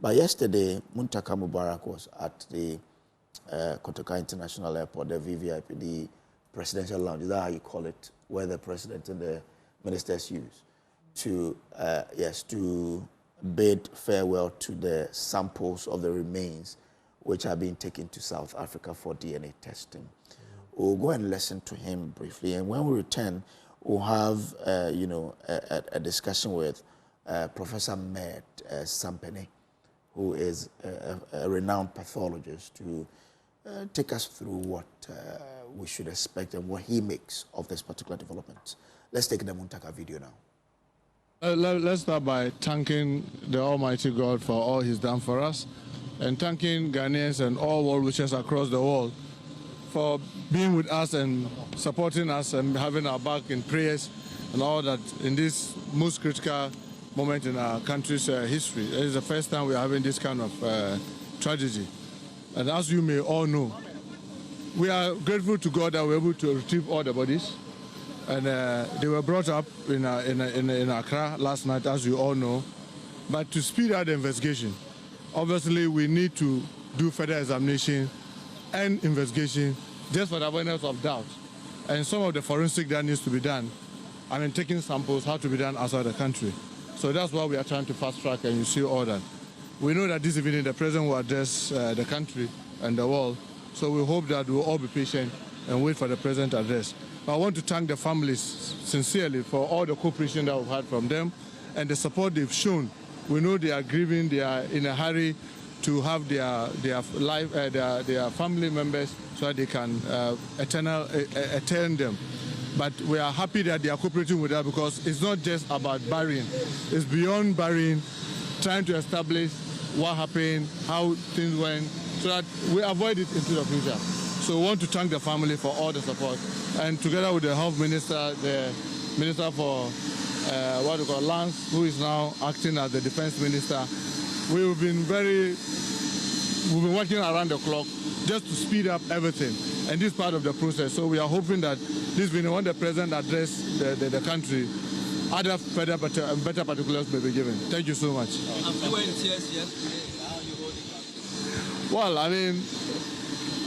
But yesterday, Muntaka Mubarak was at the Kotoka International Airport, the VVIP, the presidential lounge, is that how you call it, where the president and the ministers use, to, to bid farewell to the samples of the remains which are being taken to South Africa for DNA testing. We'll go and listen to him briefly, and when we return, we'll have, a discussion with Professor Med Sampene, who is a renowned pathologist, to take us through what we should expect and what he makes of this particular development. Let's take the Muntaka video now. Let's start by thanking the Almighty God for all He's done for us, and thanking Ghanaians and all well-wishers across the world for being with us and supporting us and having our back in prayers and all that in this most critical moment in our country's history. It is the first time we are having this kind of tragedy. And as you may all know, we are grateful to God that we were able to retrieve all the bodies. And they were brought up in Accra last night, as you all know. But to speed up the investigation, obviously we need to do further examination and investigation just for the avoidance of doubt. And some of the forensic that needs to be done, taking samples, how to be done outside the country. So that's why we are trying to fast track, and you see all that. We know that this evening the President will address the country and the world, so we hope that we'll all be patient and wait for the President's address. But I want to thank the families sincerely for all the cooperation that we've had from them and the support they've shown. We know they are grieving, they are in a hurry to have their family members so that they can attend them. But we are happy that they are cooperating with us, because it's not just about burying, it's beyond burying, trying to establish what happened, how things went, so that we avoid it into the future. So we want to thank the family for all the support. And together with the Health Minister, the Minister for Lands, who is now acting as the Defense Minister, we've been working around the clock just to speed up everything and this part of the process. So we are hoping that this will, when the President addresses the country, other further better particulars may be given. Thank you so much. Well,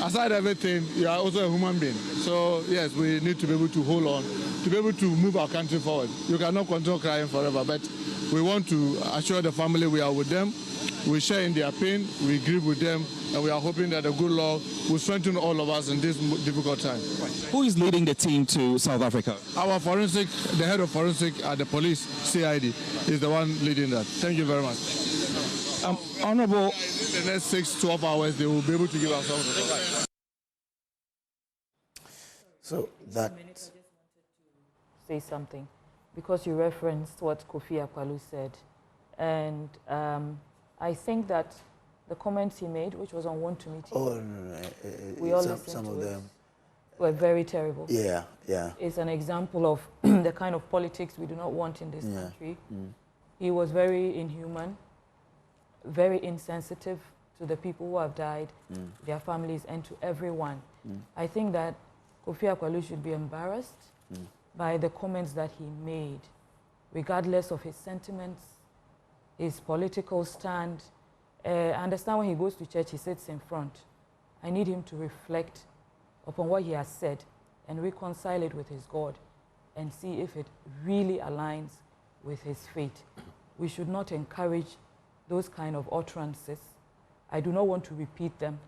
aside everything, you are also a human being. So, yes, we need to be able to hold on, to be able to move our country forward. You cannot control crying forever, but we want to assure the family we are with them. We share in their pain, we grieve with them, and we are hoping that the good Lord will strengthen all of us in this difficult time. Who is leading the team to South Africa? Our forensic, the head of forensic at the police, CID, is the one leading that. Thank you very much. Honorable, in the next 6-12 hours, they will be able to give us results. So that... say something, because you referenced what Kofi Akwalu said. And I think that the comments he made, which was on Want to Meet You, we all listened some to of it, them were very terrible. Yeah. It's an example of the kind of politics we do not want in this country. He was very inhuman, very insensitive to the people who have died, their families, and to everyone. I think that Kofi Akwalu should be embarrassed by the comments that he made, regardless of his sentiments, his political stand. I understand when he goes to church, he sits in front. I need him to reflect upon what he has said and reconcile it with his God and see if it really aligns with his faith. We should not encourage those kind of utterances. I do not want to repeat them.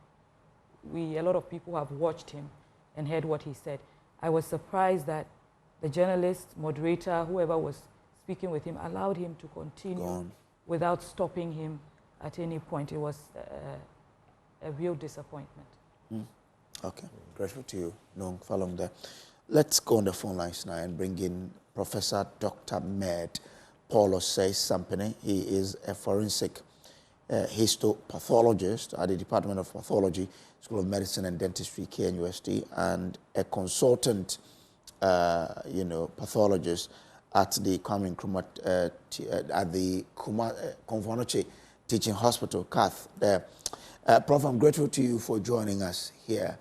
A lot of people have watched him and heard what he said. I was surprised that the journalist, moderator, whoever was speaking with him, allowed him to continue without stopping him at any point. It was a real disappointment. Okay, grateful to you, Nong Falong there. Let's go on the phone lines now and bring in Professor Dr. Med Sampene. He is a forensic histopathologist at the Department of Pathology, School of Medicine and Dentistry, KNUST, and a consultant, pathologist at the Kwame Nkrumah, at the Komfo-Anokye Teaching Hospital, Kath. There, Prof, I'm grateful to you for joining us here.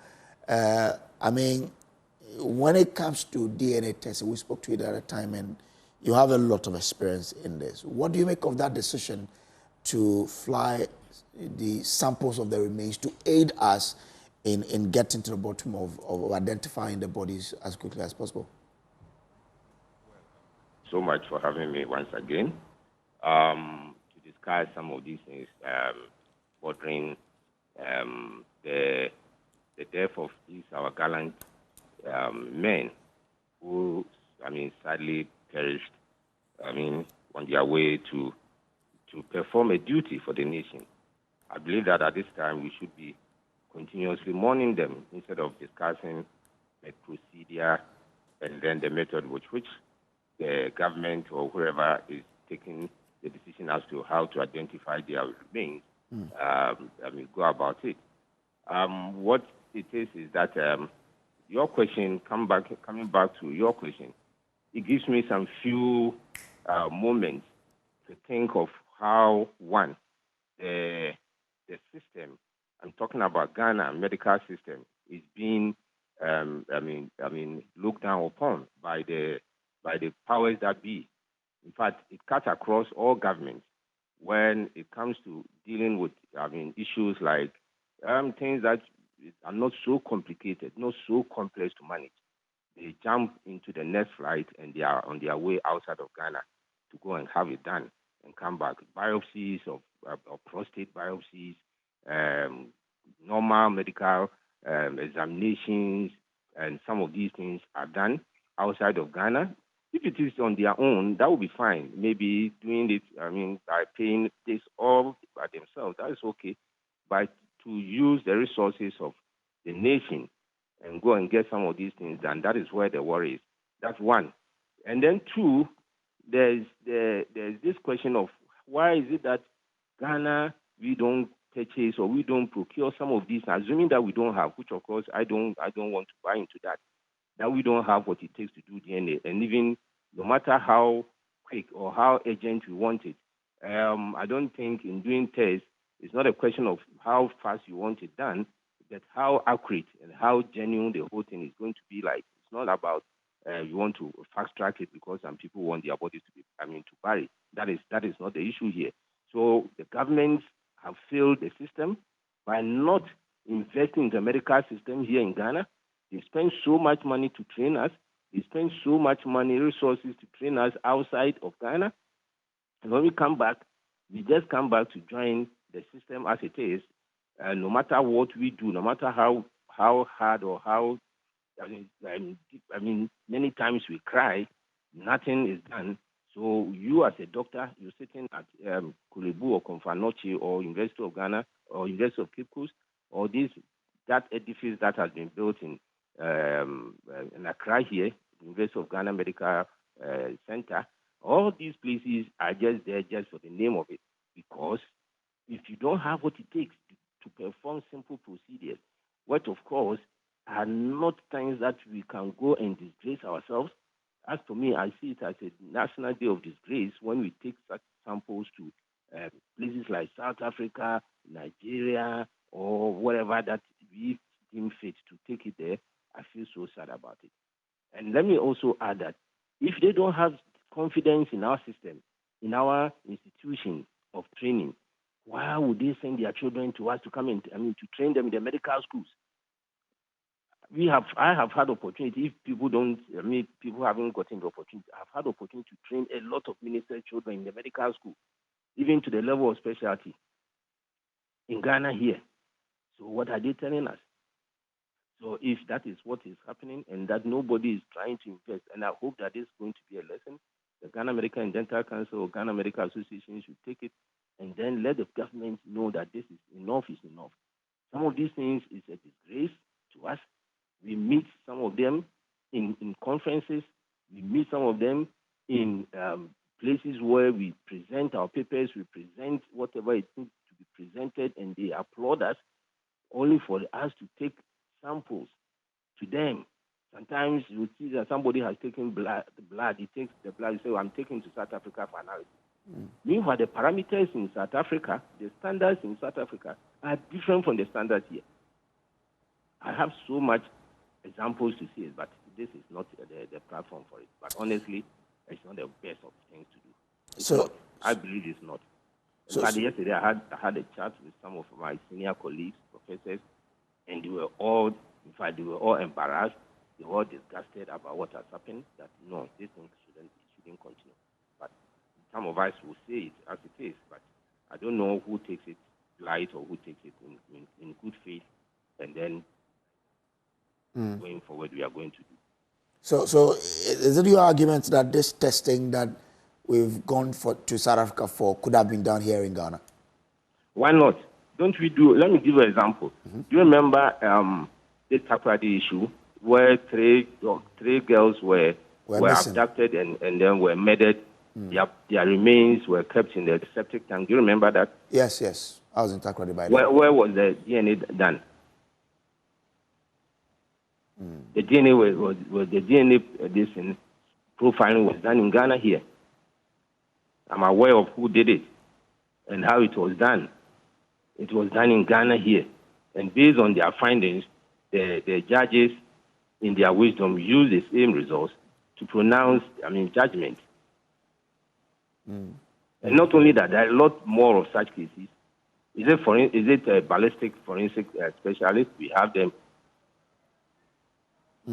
When it comes to DNA testing, we spoke to you at a time, and you have a lot of experience in this. What do you make of that decision to fly the samples of the remains to aid us in getting to the bottom of identifying the bodies as quickly as possible? So much for having me once again to discuss some of these things bordering the death of these our gallant men who, sadly perished, on their way to perform a duty for the nation. I believe that at this time we should be continuously mourning them instead of discussing the procedure and then the method with which the government or whoever is taking the decision as to how to identify their remains, go about it. What it is that your question, coming back to your question, it gives me some few moments to think of how, one, the system, I'm talking about Ghana medical system, is being, looked down upon by the powers that be. In fact, it cuts across all governments when it comes to dealing with, issues like things that are not so complicated, not so complex to manage. They jump into the next flight and they are on their way outside of Ghana to go and have it done and come back. Biopsies of prostate biopsies, normal medical examinations, and some of these things are done outside of Ghana. If it is on their own, that would be fine. Maybe doing it, by paying this all by themselves, that is okay. But to use the resources of the nation and go and get some of these things done, that is where the worry is. That's one. And then two, there's this question of why is it that Ghana, we don't purchase or we don't procure some of these, assuming that we don't have, which of course I don't want to buy into that we don't have what it takes to do DNA. And even no matter how quick or how urgent we want it, I don't think in doing tests, it's not a question of how fast you want it done, but how accurate and how genuine the whole thing is going to be like. It's not about you want to fast track it because some people want their bodies to be, to bury. That is not the issue here. So the governments have failed the system by not investing in the medical system here in Ghana. They spend so much money to train us. They spend so much money, resources to train us outside of Ghana. And when we come back, we just come back to join the system as it is. No matter what we do, no matter how hard or how, many times we cry, nothing is done. So you as a doctor, you're sitting at Kulebu or Konfanochi or University of Ghana or University of Cape Coast or that edifice that has been built in Accra here, University of Ghana Medical Center. All these places are just there just for the name of it, because if you don't have what it takes to perform simple procedures, what of course are not things that we can go and disgrace ourselves. As for me, I see it as a national day of disgrace when we take such samples to places like South Africa, Nigeria, or whatever that we deem fit to take it there. I feel so sad about it. And let me also add that if they don't have confidence in our system, in our institution of training, why would they send their children to us to come in, to train them in the medical schools? I have had opportunity. If people people haven't gotten the opportunity, I've had opportunity to train a lot of minister children in the medical school, even to the level of specialty in Ghana here. So what are they telling us? So if that is what is happening and that nobody is trying to invest, and I hope that this is going to be a lesson, the Ghana Medical and Dental Council or Ghana Medical Association should take it and then let the government know that this is enough is enough. Some of these things is a disgrace to us. We meet some of them in conferences. We meet some of them in places where we present our papers, we present whatever it needs to be presented, and they applaud us only for us to take samples to them. Sometimes you see that somebody has taken blood, he takes the blood, you say, well, I'm taking to South Africa for analysis. Meanwhile, the parameters in South Africa, the standards in South Africa are different from the standards here. I have so much examples to see it, but this is not the platform for it. But honestly, it's not the best of things to do. I believe it's not. But yesterday I had a chat with some of my senior colleagues, professors, and they were all, in fact, they were all embarrassed. They were all disgusted about what has happened. That no, this thing shouldn't continue. But some of us will say it as it is. But I don't know who takes it light or who takes it in good faith, and then going forward we are going to do. So is it your argument that this testing that we've gone to South Africa for could have been done here in Ghana? Why not? Don't we do? Let me give you an example. Do you remember the Takoradi issue where three girls were abducted and then were murdered? Their remains were kept in the septic tank. Do you remember that? Yes. I was in Takoradi by then. Where was the DNA done? The DNA was the DNA profiling was done in Ghana here. I'm aware of who did it and how it was done. It was done in Ghana here. And based on their findings, the judges, in their wisdom, used the same results to pronounce, judgment. And not only that, there are a lot more of such cases. Is it a ballistic forensic specialist? We have them.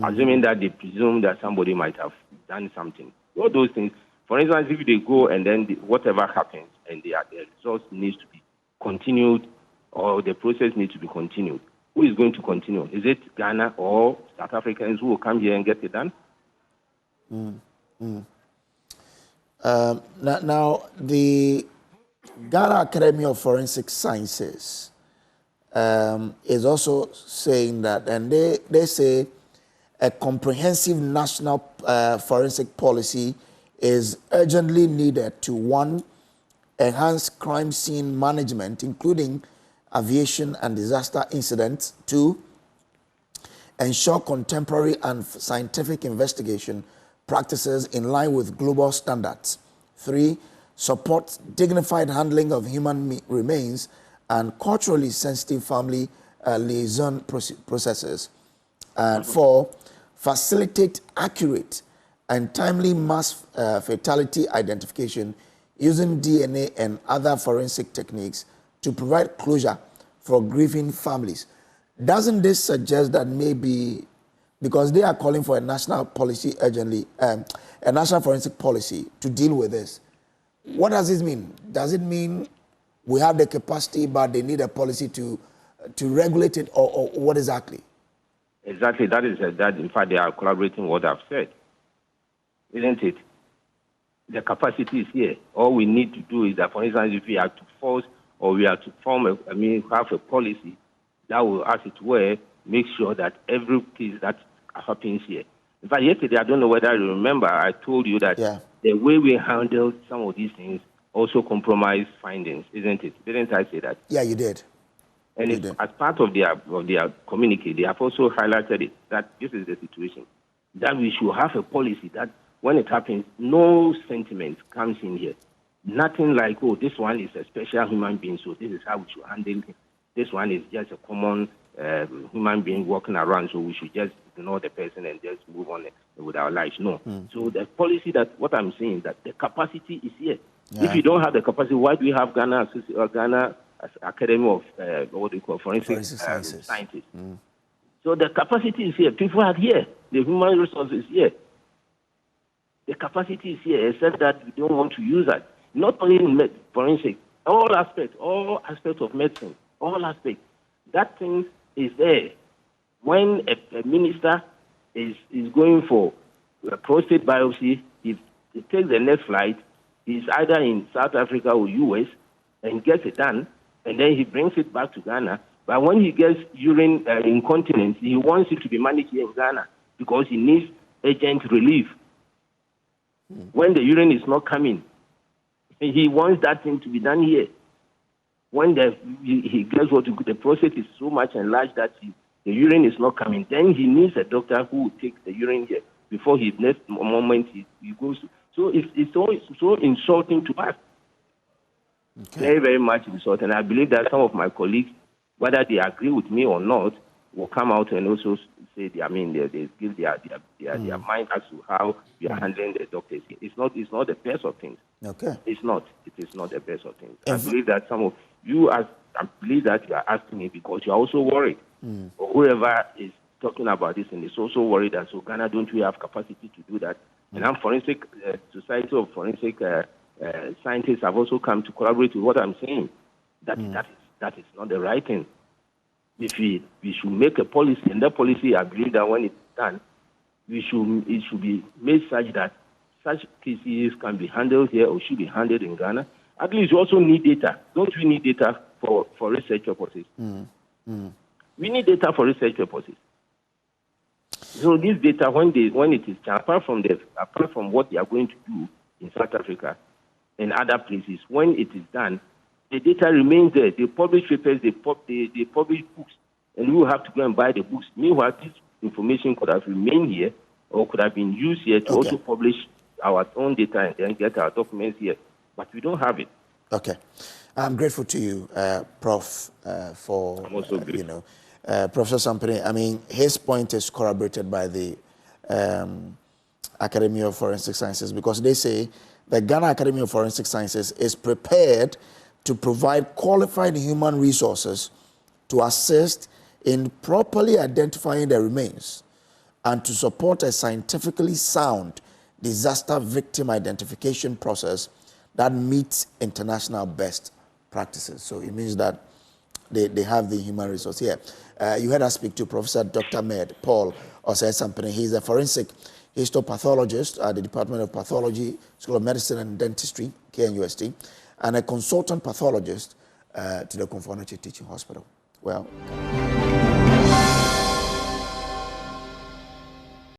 Assuming that they presume that somebody might have done something. All those things. For instance, if they go and then whatever happens and the results needs to be continued or the process needs to be continued, who is going to continue? Is it Ghana or South Africans who will come here and get it done? Now, the Ghana Academy of Forensic Sciences is also saying that, and they say a comprehensive national forensic policy is urgently needed to, 1, enhance crime scene management, including aviation and disaster incidents; 2, ensure contemporary and scientific investigation practices in line with global standards; 3, support dignified handling of human remains and culturally sensitive family liaison processes; and 4, facilitate accurate and timely mass fatality identification using DNA and other forensic techniques to provide closure for grieving families. Doesn't this suggest that maybe, because they are calling for a national policy urgently, a national forensic policy to deal with this, what does this mean? Does it mean we have the capacity but they need a policy to regulate it, or what exactly? Exactly, that is that. In fact, they are collaborating what I've said, isn't it? The capacity is here. All we need to do is that, for instance, if we are to force or we are to form have a policy that will, as it were, make sure that every case that happens here. In fact, yesterday, I don't know whether you remember, I told you that the way we handled some of these things also compromised findings, isn't it? Didn't I say that? Yeah, you did. And as part of their communique, they have also highlighted it, that this is the situation, that we should have a policy that when it happens, no sentiment comes in here. Nothing like, oh, this one is a special human being, so this is how we should handle him. This one is just a common human being walking around, so we should just ignore the person and just move on with our lives. No. So the policy, that what I'm saying, that the capacity is here. Yeah. If you don't have the capacity, why do we have Ghana Academy of what do you call forensic sciences? So the capacity is here. People are here. The human resources is here. The capacity is here, except that we don't want to use that. Not only in forensic, all aspects of medicine, all aspects. That thing is there. When a minister is going for a prostate biopsy, if he takes the next flight, he's either in South Africa or US and gets it done, and then he brings it back to Ghana. But when he gets urine incontinence, he wants it to be managed here in Ghana because he needs urgent relief. When the urine is not coming, he wants that thing to be done here. When he gets the prostate is so much enlarged that the urine is not coming, then he needs a doctor who will take the urine here before his next moment he goes to. So it's so insulting to us. Okay. Very, very much insulting. And I believe that some of my colleagues, whether they agree with me or not, will come out and also say, they give their mind as to how we are handling the doctors. It's not the best of things. Okay. It's not. It is not the best of things. I believe that some of you I believe that you are asking me because you are also worried. Or whoever is talking about this and is also worried that so Ghana, don't we have capacity to do that? And I'm forensic society of forensic scientists have also come to collaborate with what I'm saying. That is not the right thing. If we should make a policy, and that policy, I believe that when it's done, it should be made such that such cases can be handled here or should be handled in Ghana. At least you also need data. Don't we need data for research purposes? We need data for research purposes. So this data, when it is apart from what they are going to do in South Africa and other places, when it is done, the data remains there. They publish papers, they publish books, and we will have to go and buy the books. Meanwhile, this information could have remained here or could have been used here to also publish our own data and then get our documents here. But we don't have it. Okay. I'm grateful to you, Prof, for, I'm also grateful. Professor Sampene. I mean, his point is corroborated by the Academy of Forensic Sciences, because they say the Ghana Academy of Forensic Sciences is prepared to provide qualified human resources to assist in properly identifying the remains and to support a scientifically sound disaster victim identification process that meets international best practices. So it means that they have the human resource here. You heard us speak to Professor Dr. Med Paul Sampene. He's a forensic histopathologist at the Department of Pathology, School of Medicine and Dentistry, KNUST, and a consultant pathologist to the Konfo Anokye Teaching Hospital. Well.